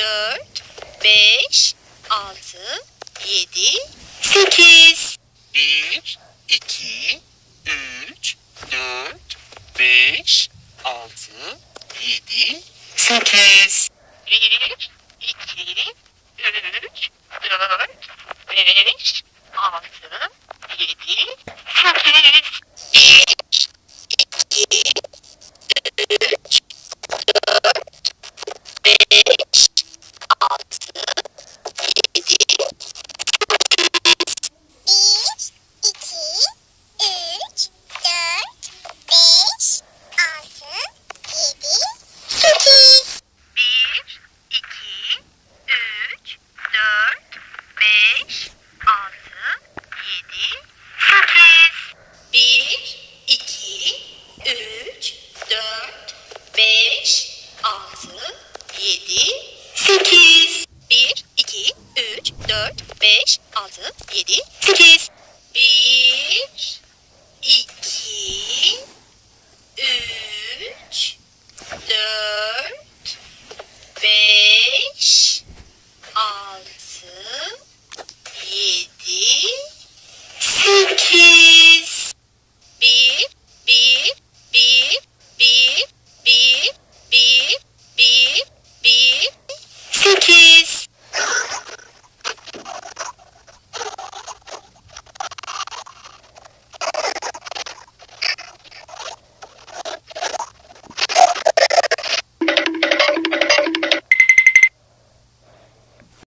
4, 5, 6, 7, 8. 1, 2, 3, 4, 5, 6, 7, 8. 1, 2, 3, 4, 5, 6, 7, 8. 1, 2, 3, 4, 5, 6, 7,